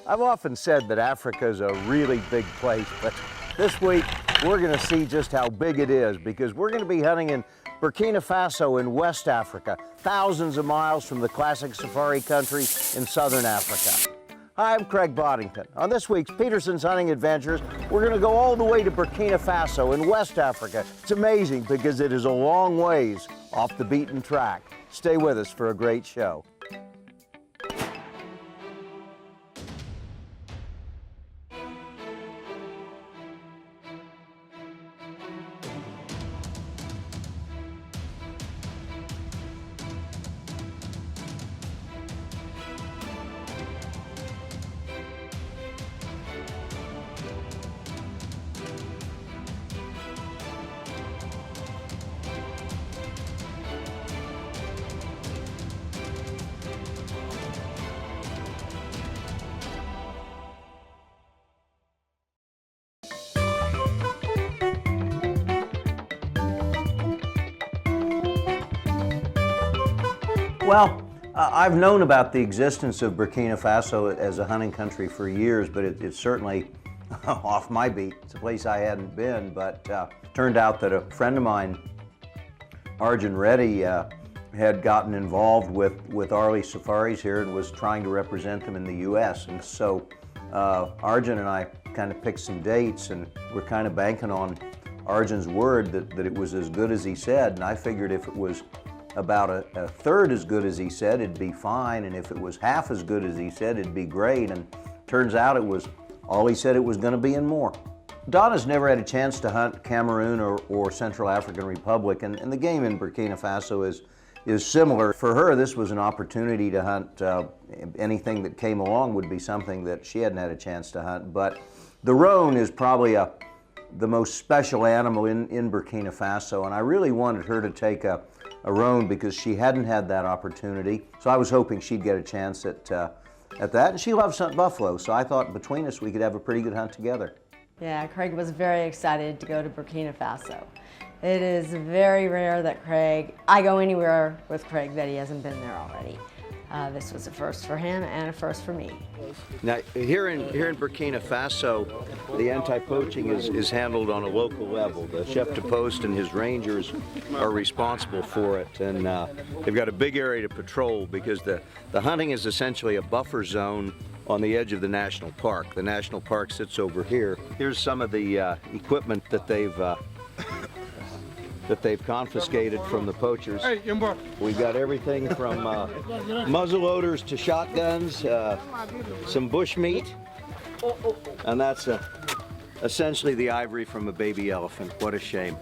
I've often said that Africa is a really big place, but this week we're going to see just how big it is, because we're going to be hunting in Burkina Faso in West Africa, thousands of miles from the classic safari country in southern Africa. Hi, I'm Craig Boddington. On this week's Peterson's Hunting Adventures, we're going to go all the way to Burkina Faso in West Africa. It's amazing because it is a long ways off the beaten track. Stay with us for a great show. Well, I've known about the existence of Burkina Faso as a hunting country for years, but it's certainly off my beat. It's a place I hadn't been, but turned out that a friend of mine, Arjun Reddy, had gotten involved with Arlie Safaris here and was trying to represent them in the U.S. And so Arjun and I kind of picked some dates, and we're kind of banking on Arjun's word that it was as good as he said, and I figured if it was about a third as good as he said, it'd be fine, and if it was half as good as he said, it'd be great, and turns out it was all he said it was going to be and more. Donna's never had a chance to hunt Cameroon or Central African Republic, and the game in Burkina Faso is similar. For her, this was an opportunity to hunt. Anything that came along would be something that she hadn't had a chance to hunt, but the roan is probably the most special animal in Burkina Faso, and I really wanted her to take a roan because she hadn't had that opportunity. So I was hoping she'd get a chance at that, and she loves hunting buffalo, so I thought between us we could have a pretty good hunt together. Yeah, Craig was very excited to go to Burkina Faso. It is very rare that I go anywhere with Craig that he hasn't been there already. This was a first for him and a first for me. Now, here in Burkina Faso, the anti-poaching is handled on a local level. The chef de poste and his rangers are responsible for it, and they've got a big area to patrol because the hunting is essentially a buffer zone on the edge of the national park. The national park sits over here. Here's some of the equipment that they've confiscated from the poachers. We've got everything from muzzleloaders to shotguns, some bush meat, and that's essentially the ivory from a baby elephant. What a shame.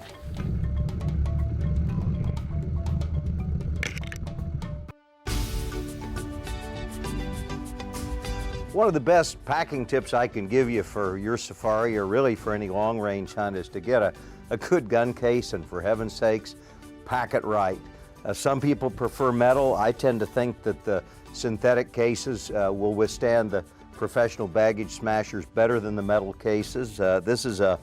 One of the best packing tips I can give you for your safari, or really for any long-range hunt, is to get a good gun case, and for heaven's sakes, pack it right. Some people prefer metal. I tend to think that the synthetic cases will withstand the professional baggage smashers better than the metal cases. This is a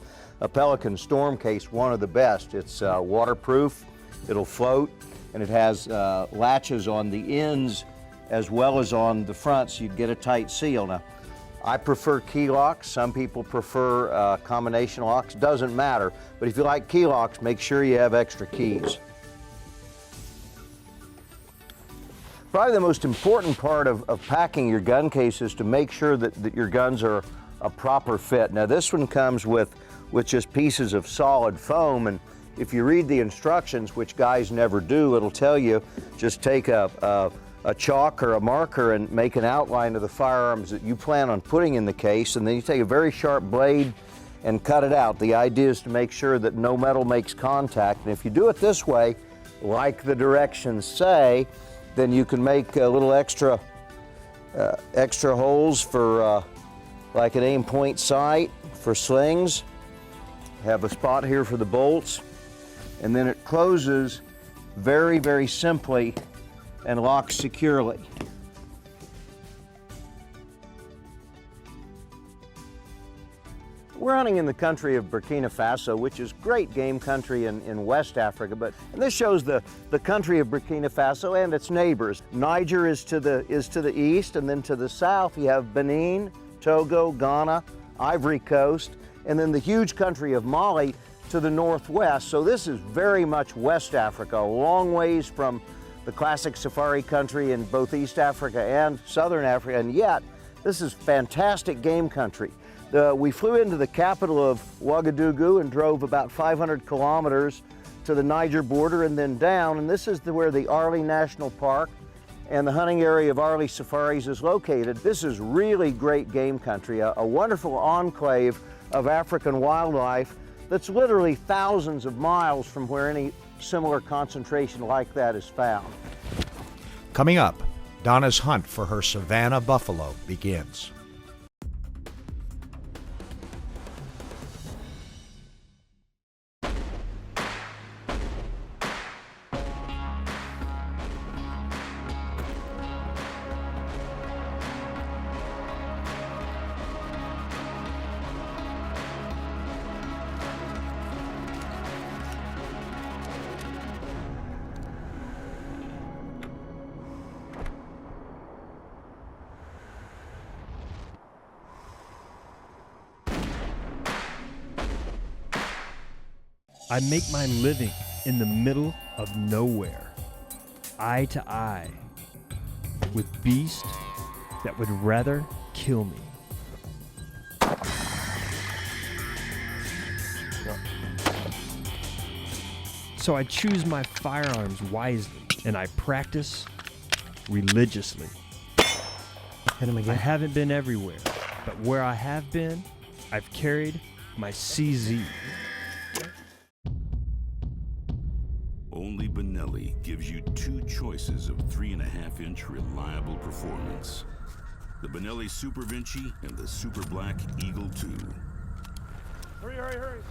Pelican Storm case, one of the best. It's waterproof, it'll float, and it has latches on the ends as well as on the front, so you get a tight seal. Now, I prefer key locks. Some people prefer combination locks. Doesn't matter. But if you like key locks, make sure you have extra keys. Probably the most important part of packing your gun case is to make sure that your guns are a proper fit. Now, this one comes with just pieces of solid foam, and if you read the instructions, which guys never do, it'll tell you just take a chalk or a marker and make an outline of the firearms that you plan on putting in the case, and then you take a very sharp blade and cut it out. The idea is to make sure that no metal makes contact, and if you do it this way, like the directions say, then you can make a little extra holes for like an aim point sight for slings. Have a spot here for the bolts, and then it closes very, very simply and locks securely. We're hunting in the country of Burkina Faso, which is great game country in West Africa, and this shows the country of Burkina Faso and its neighbors. Niger is to the east, and then to the south you have Benin, Togo, Ghana, Ivory Coast, and then the huge country of Mali to the northwest. So this is very much West Africa, a long ways from the classic safari country in both East Africa and Southern Africa, and yet this is fantastic game country. We flew into the capital of Ouagadougou and drove about 500 kilometers to the Niger border and then down, and this is where the Arli National Park and the hunting area of Arli Safaris is located. This is really great game country, a wonderful enclave of African wildlife that's literally thousands of miles from where any similar concentration like that is found. Coming up, Donna's hunt for her Savannah buffalo begins. I make my living in the middle of nowhere, eye to eye, with beasts that would rather kill me. So I choose my firearms wisely, and I practice religiously. Hit him I again. haven't been everywhere, but where I have been, I've carried my CZ. Only Benelli gives you two choices of 3.5-inch reliable performance. The Benelli Super Vinci and the Super Black Eagle 2. Hurry, hurry, hurry.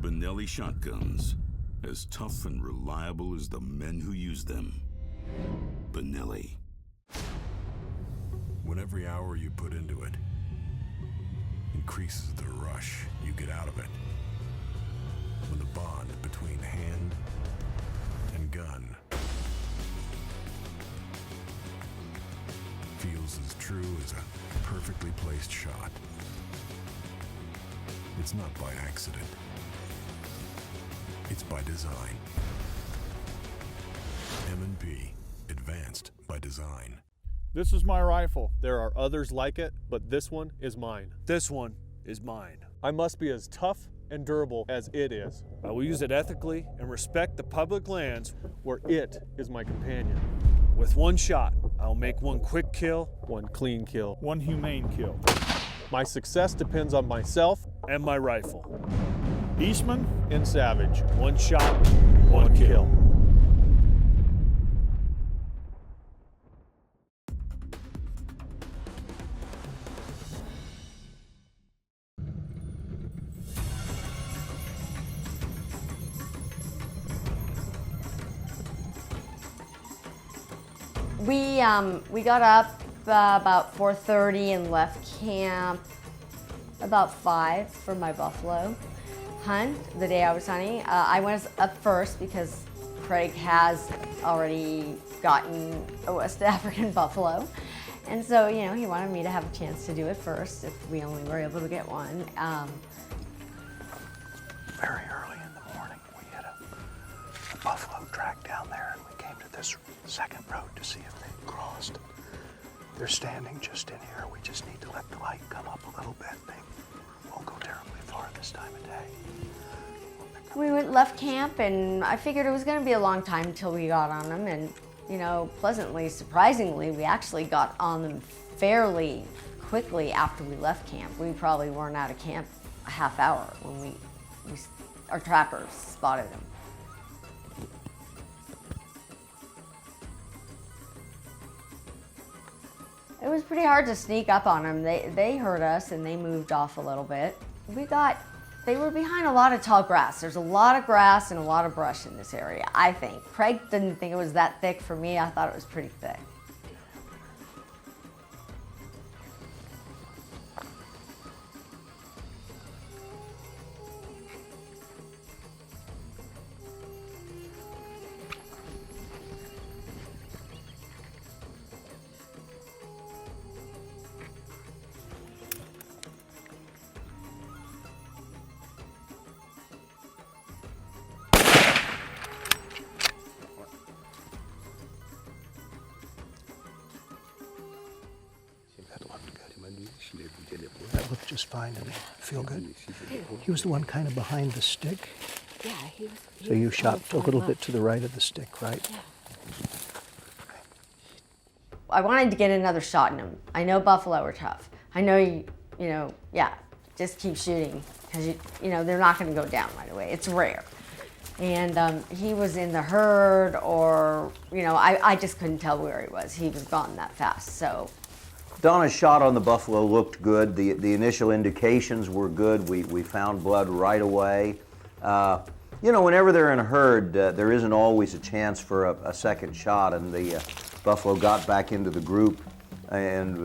Benelli shotguns, as tough and reliable as the men who use them. Benelli. When every hour you put into it increases the rush you get out of it. When the bond between hand and gun feels as true as a perfectly placed shot. It's not by accident. It's by design. M&P, advanced by design. This is my rifle. There are others like it, but this one is mine. This one is mine. I must be as tough and durable as it is. I will use it ethically and respect the public lands. Where it is my companion. With one shot, I'll make one quick kill, One clean kill. One humane kill. My success depends on myself and my rifle. Eastman, and Savage. One shot, one kill. We got up about 4:30 and left camp about 5 for my buffalo hunt the day I was hunting. I went up first because Craig has already gotten a West African buffalo. And so, you know, he wanted me to have a chance to do it first if we only were able to get one. Very early in the morning, we had a buffalo track down there, and we came to this second road to see if they'd crossed. They're standing just in here. We just need to let the light come up a little bit. They won't go terribly far this time of day. We left camp, and I figured it was going to be a long time until we got on them. And, you know, pleasantly, surprisingly, we actually got on them fairly quickly after we left camp. We probably weren't out of camp a half hour when our trappers spotted them. It was pretty hard to sneak up on them. They heard us and they moved off a little bit. They were behind a lot of tall grass. There's a lot of grass and a lot of brush in this area, I think. Craig didn't think it was that thick for me. I thought it was pretty thick. just fine and feel good. He was the one kind of behind the stick. Yeah, he was. So you shot a little bit to the right of the stick, right? Yeah. I wanted to get another shot in him. I know buffalo are tough. I know just keep shooting because they're not going to go down right away. It's rare. And he was in the herd, or I just couldn't tell where he was. He was gone that fast. So Donna's shot on the buffalo looked good. The initial indications were good. We found blood right away. Whenever they're in a herd, there isn't always a chance for a second shot, and the buffalo got back into the group, and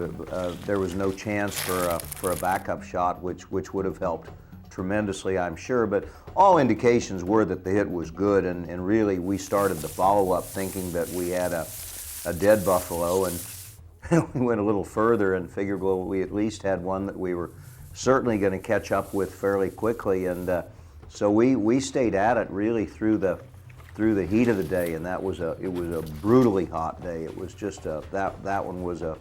there was no chance for a backup shot, which would have helped tremendously, I'm sure. But all indications were that the hit was good, and really we started the follow-up thinking that we had a dead buffalo, and we went a little further and figured, well, we at least had one that we were certainly going to catch up with fairly quickly. And so we stayed at it really through the heat of the day, and it was a brutally hot day. It was just that one was a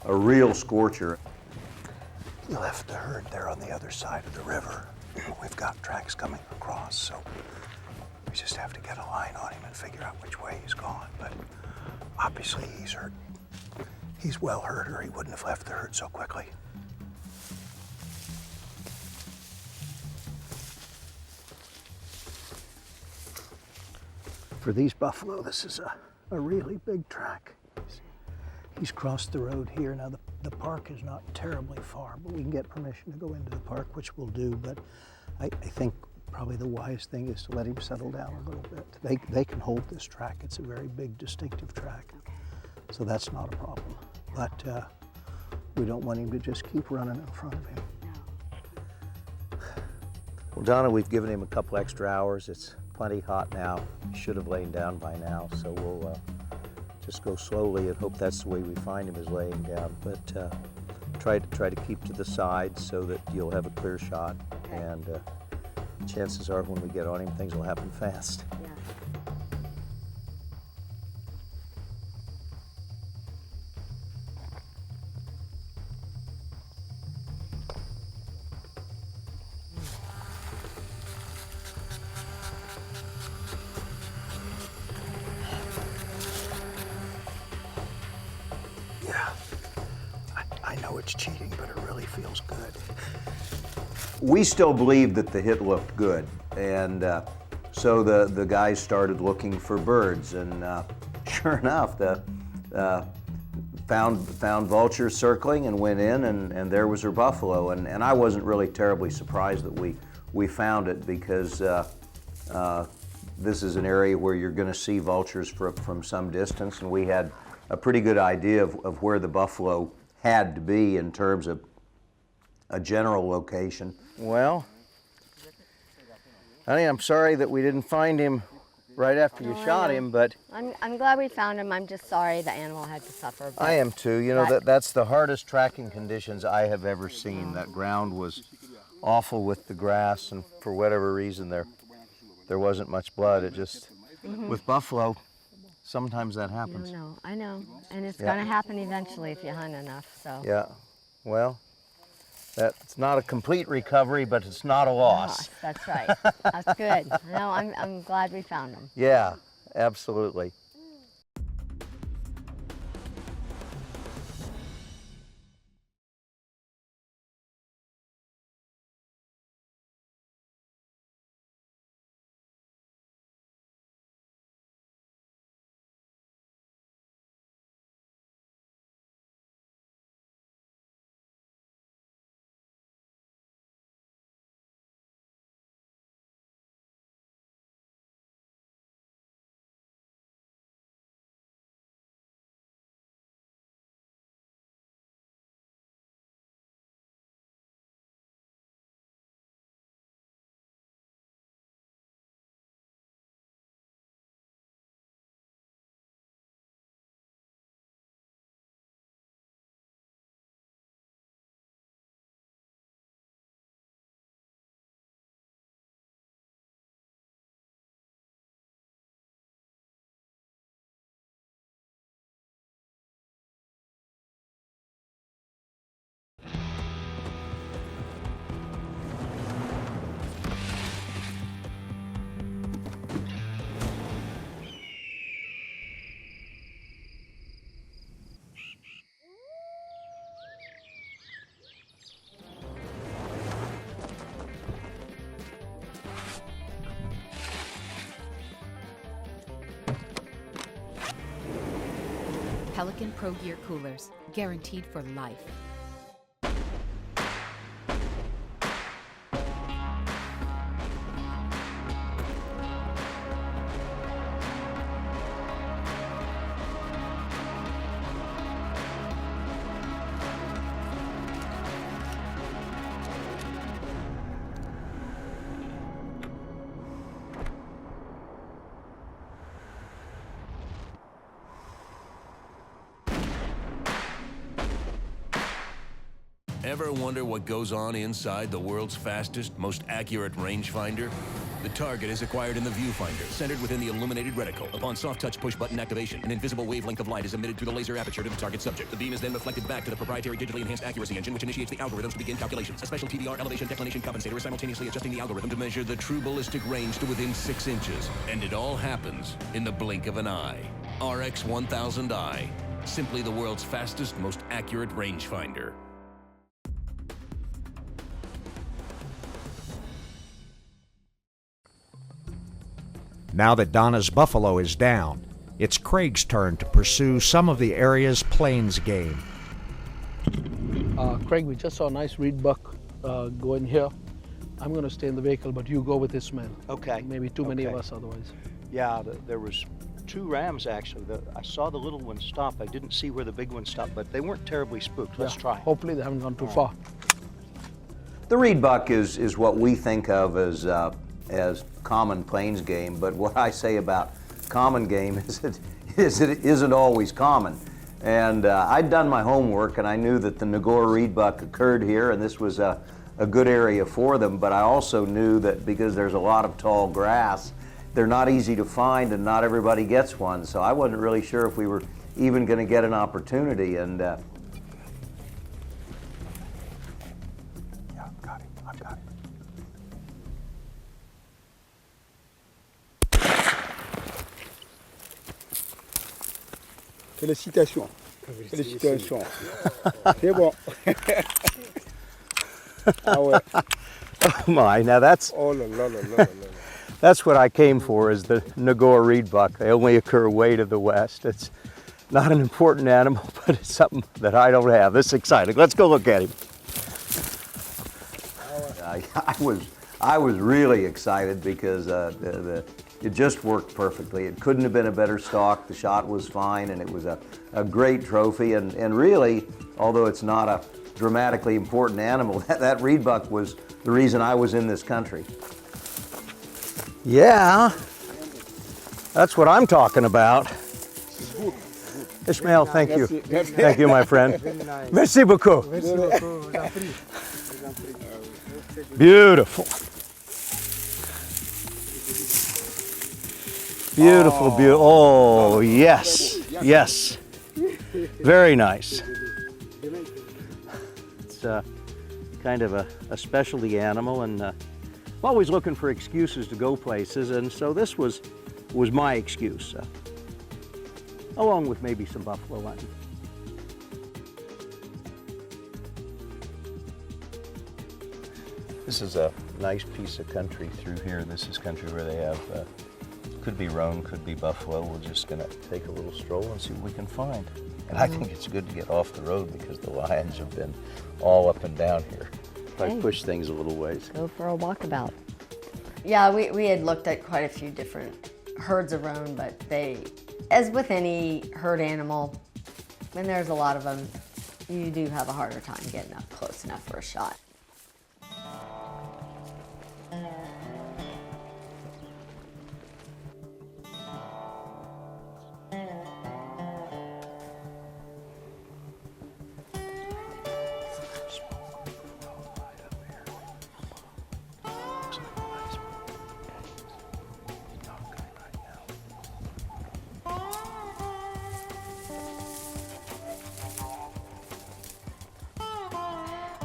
real scorcher. He left the herd there on the other side of the river. We've got tracks coming across, so we just have to get a line on him and figure out which way he's gone. But obviously he's hurt. He's well hurt, or he wouldn't have left the herd so quickly. For these buffalo, this is a really big track. He's crossed the road here. Now the park is not terribly far, but we can get permission to go into the park, which we'll do. But I think probably the wise thing is to let him settle down a little bit. They can hold this track. It's a very big, distinctive track. So that's not a problem. But we don't want him to just keep running in front of him. Well, Donna, we've given him a couple extra hours. It's plenty hot now. He should have lain down by now, so we'll just go slowly and hope that's the way we find him, is laying down. But try to keep to the side so that you'll have a clear shot, and chances are when we get on him, things will happen fast. yeah. Yeah, I know it's cheating, but it really feels good. We still believed that the hit looked good, and so the guys started looking for birds, and sure enough, found vultures circling and went in, and there was her buffalo, and I wasn't really terribly surprised that we found it, because this is an area where you're going to see vultures from some distance, and we had a pretty good idea of where the buffalo had to be in terms of a general location. Well, honey, I'm sorry that we didn't find him right after you shot him, but I'm glad we found him. I'm just sorry the animal had to suffer. I am too. You know, that's the hardest tracking conditions I have ever seen. That ground was awful with the grass, and for whatever reason there wasn't much blood. It just, with buffalo, sometimes that happens. No, I know. And it's going to happen eventually if you hunt enough, so. Yeah, well, that's not a complete recovery, but it's not a loss. That's right. That's good. No, I'm glad we found him. Yeah, absolutely. Pelican Pro Gear coolers, guaranteed for life. Ever wonder what goes on inside the world's fastest, most accurate rangefinder? The target is acquired in the viewfinder, centered within the illuminated reticle. Upon soft touch push button activation, an invisible wavelength of light is emitted through the laser aperture to the target subject. The beam is then reflected back to the proprietary digitally enhanced accuracy engine, which initiates the algorithms to begin calculations. A special PBR elevation declination compensator is simultaneously adjusting the algorithm to measure the true ballistic range to within 6 inches. And it all happens in the blink of an eye. RX-1000i, simply the world's fastest, most accurate rangefinder. Now that Donna's buffalo is down, it's Craig's turn to pursue some of the area's plains game. Craig, we just saw a nice reedbuck go in here. I'm going to stay in the vehicle, but you go with this man. Okay. Maybe too many of us otherwise. Yeah, there was 2 rams actually. I saw the little one stop. I didn't see where the big one stopped, but they weren't terribly spooked. Let's try. Hopefully they haven't gone too far. The reedbuck is what we think of as common plains game, but what I say about common game is it isn't always common. And I'd done my homework and I knew that the Nagor reedbuck occurred here and this was a good area for them, but I also knew that because there's a lot of tall grass, they're not easy to find and not everybody gets one, so I wasn't really sure if we were even going to get an opportunity. And yeah, got it. I've got it. Félicitations. Félicitations. C'est bon. Ah ouais. oh my, now that's Oh là là là là là. that's what I came for, is the Nagor reedbuck. They only occur way to the west. It's not an important animal, but it's something that I don't have. This is exciting. Let's go look at him. I was really excited because it just worked perfectly. It couldn't have been a better stalk. The shot was fine, and it was a great trophy. And really, although it's not a dramatically important animal, that reedbuck was the reason I was in this country. Yeah, that's what I'm talking about. Ishmael, thank you. Thank you, my friend. Merci beaucoup. Beautiful. Beautiful, beautiful. Oh, yes, yes. Very nice. It's kind of a specialty animal, and I'm always looking for excuses to go places, and so this was my excuse, along with maybe some buffalo hunting. This is a nice piece of country through here. This is country where they have, could be roan, could be buffalo. We're just gonna take a little stroll and see what we can find. And I think it's good to get off the road because the lions have been all up and down here. I push things a little ways. Go for a walkabout. Yeah, we had looked at quite a few different herds of roan, but they, as with any herd animal, when there's a lot of them, you do have a harder time getting up close enough for a shot.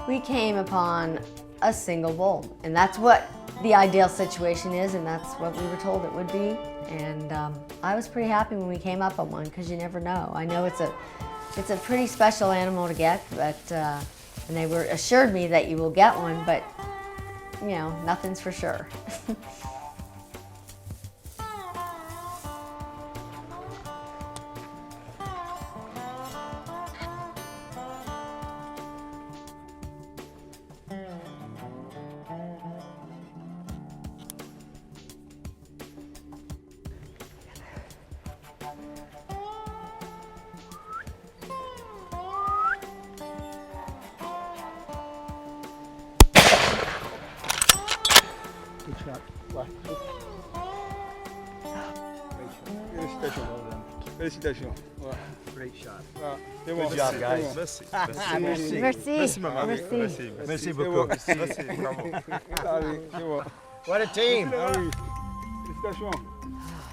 We came upon a single bull, and that's what the ideal situation is, and that's what we were told it would be. And I was pretty happy when we came up on one, because you never know. I know it's a pretty special animal to get, but and they were assured me that you will get one, but you know, nothing's for sure. shot. Félicitations. Great shot. Good job, guys. Merci. Merci. Merci, maman. Merci. Merci. Merci beaucoup. Merci. Bravo. Allez, c'est bon. What a team! Ah oui. Félicitations.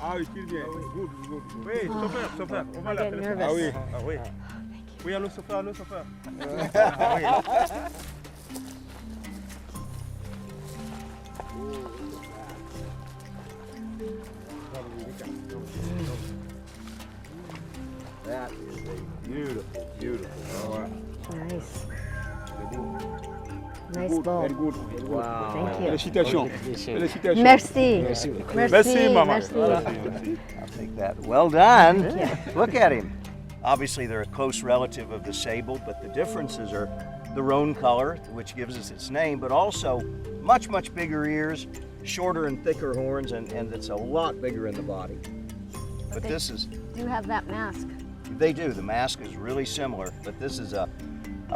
Ah oui, tire bien. Good, good. Oui, chauffeur. On va I la get féliciter. nervous. Ah oui. Ah oui. Oui, allô, chauffeur. That is a beautiful, beautiful. Nice. Nice Good, bowl. very good. Very good. Wow. Thank you. Félicitations. Félicitations. Merci. Merci, maman. Merci. I'll take that. Well done. Thank Look at him. Obviously, they're a close relative of the sable, but the differences are the roan color, which gives us its name, but also much, much bigger ears, shorter and thicker horns, and it's a lot bigger in the body. But they this is, do have that mask. they do. The mask is really similar, but this is a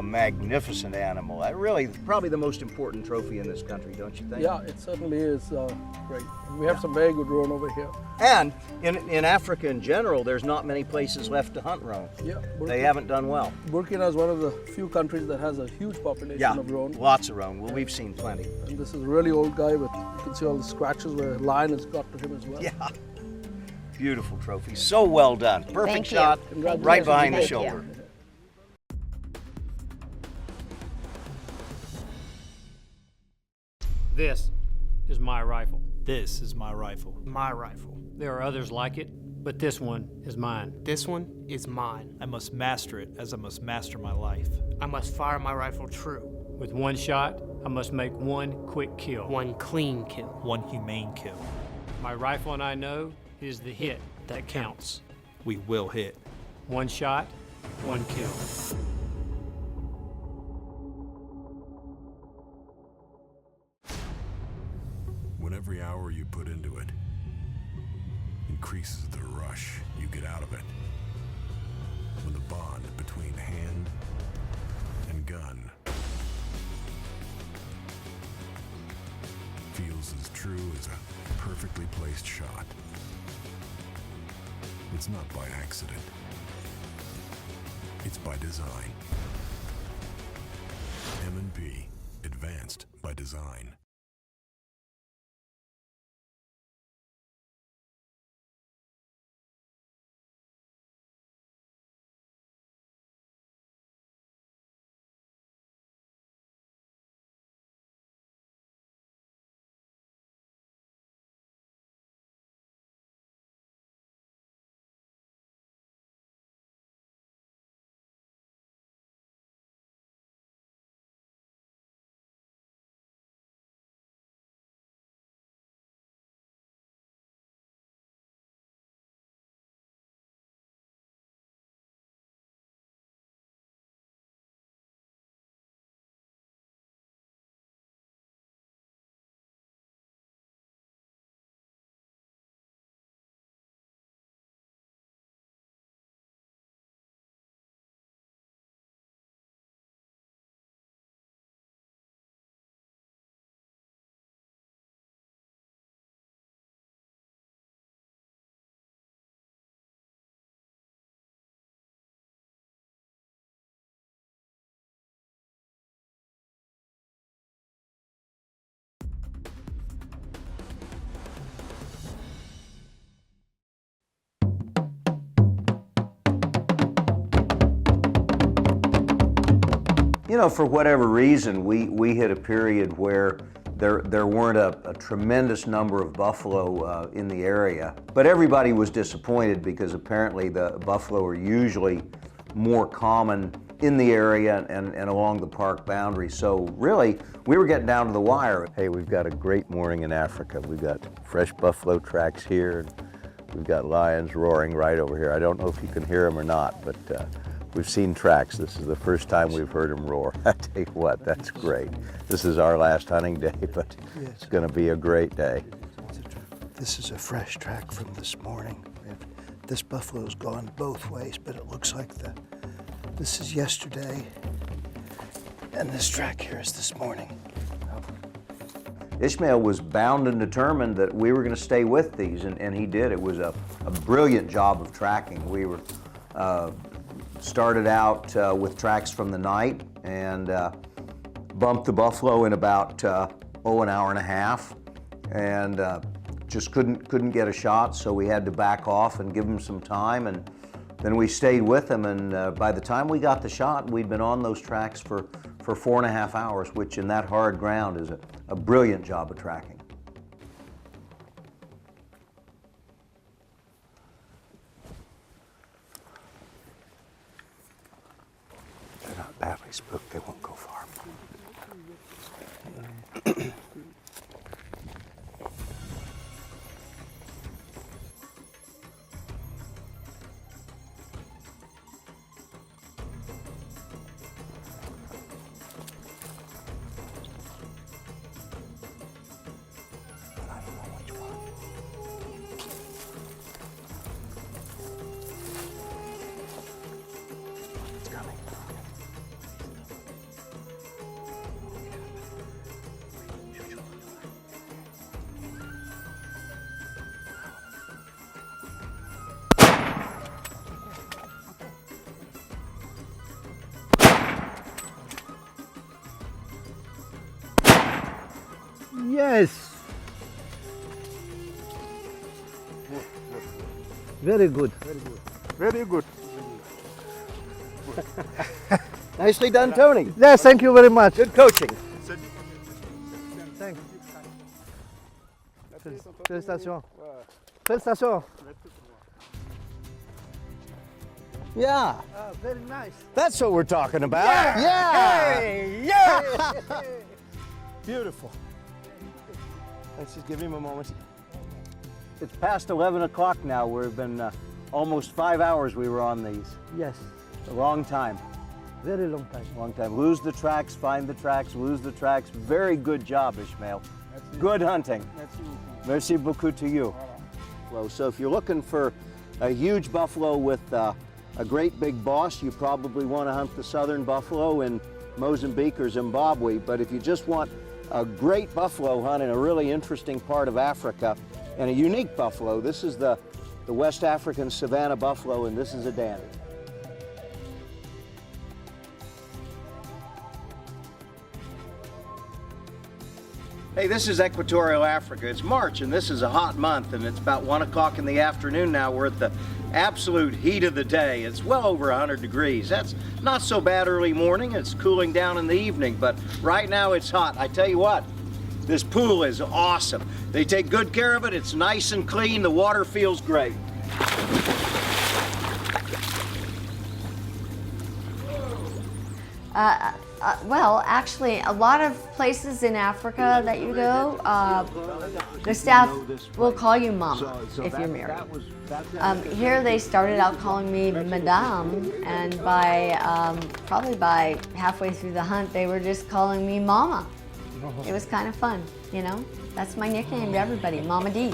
magnificent animal. Really, probably the most important trophy in this country, don't you think? Yeah, it certainly is great. We have some very good roan over here. And in Africa in general, there's not many places left to hunt roan. Yeah, They haven't done well. Burkina is one of the few countries that has a huge population of roan. Lots of roan. Well, we've seen plenty. And this is a really old guy with, you can see all the scratches where a lion has got to him as well. Yeah. Beautiful trophy. So well done. Perfect Thank you. shot. Congratulations. Right behind the Thank you. shoulder. This is my rifle. This is my rifle. My rifle. There are others like it, but this one is mine. This one is mine. I must master it as I must master my life. I must fire my rifle true. With one shot, I must make one quick kill. One clean kill. One humane kill. My rifle and I know is the hit that counts. We will hit. One shot, one kill. When every hour you put into it increases the rush you get out of it. When the bond between hand and gun feels as true as a perfectly placed shot. It's not by accident. It's by design. M&P, advanced by design. You know, for whatever reason, we hit a period where there weren't a tremendous number of buffalo in the area. But everybody was disappointed because apparently the buffalo are usually more common in the area and along the park boundary. So really, we were getting down to the wire. Hey, we've got a great morning in Africa. We've got fresh buffalo tracks here. We've got lions roaring right over here. I don't know if you can hear them or not, but we've seen tracks. This is the first time we've heard them roar. I tell you what, that's great. This is our last hunting day, but it's going to be a great day. This is a fresh track from this morning. This buffalo's gone both ways, but it looks like this is yesterday, and this track here is this morning. Ishmael was bound and determined that we were going to stay with these, and he did. It was a brilliant job of tracking. We were started out with tracks from the night and bumped the buffalo in about an hour and a half, and just couldn't get a shot, so we had to back off and give them some time, and then we stayed with them, and by the time we got the shot, we'd been on those tracks for 4.5 hours, which in that hard ground is a brilliant job of tracking. They're not badly spooked, they won't go far. Yes. Very good. Very good. Nicely done, Tony. Yes, thank you very much. Good coaching. Thanks. Félicitations. Félicitations. Yeah. Very nice. That's what we're talking about. Yeah. Hey, yeah. Beautiful. Let's just give him a moment. It's past 11 o'clock now. We've been almost 5 hours we were on these. Yes. A long time. Very long time. Long time. Lose the tracks, find the tracks, lose the tracks. Very good job, Ishmael. Good hunting. Merci beaucoup to you. So if you're looking for a huge buffalo with a great big boss, you probably want to hunt the southern buffalo in Mozambique or Zimbabwe. But if you just want a great buffalo hunt in a really interesting part of Africa and a unique buffalo, this is the West African Savannah buffalo, and this is a dandy. Hey, this is Equatorial Africa. It's March, and this is a hot month, and it's about 1 o'clock in the afternoon now. We're at the absolute heat of the day. It's well over 100 degrees. That's not so bad early morning. It's cooling down in the evening, but right now it's hot. I tell you what, this pool is awesome. They take good care of it. It's nice and clean. The water feels great. Well, actually, a lot of places in Africa that you go, the staff will call you Mama if you're married. Here they started out calling me Madame, and probably by halfway through the hunt, they were just calling me Mama. It was kind of fun, you know? That's my nickname to everybody, Mama D.